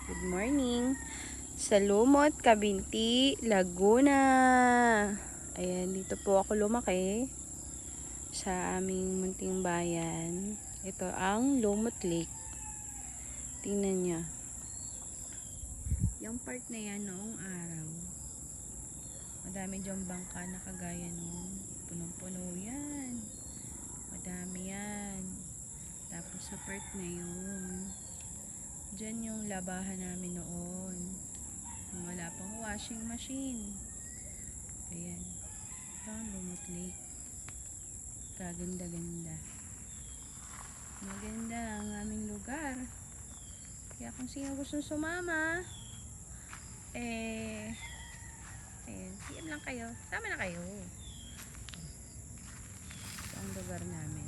Good morning. Sa Lumot, Cabinti, Laguna. Ayan, dito po ako lumaki sa aming munting bayan. Ito ang Lumot Lake. Tingnan nyo. Yung part na yan noong araw. Madami diyang bangka na kagaya nung punong-puno yan. Madami yan. Tapos sa part na yun, dyan yung labahan namin noon. Wala pang washing machine. Ayan. Ito ang Lumot Lake. Kaganda-ganda. Maganda ang aming lugar. Kaya kung sino gusto sumama, ayan, PM lang kayo. Sama na kayo. Ito ang lugar namin.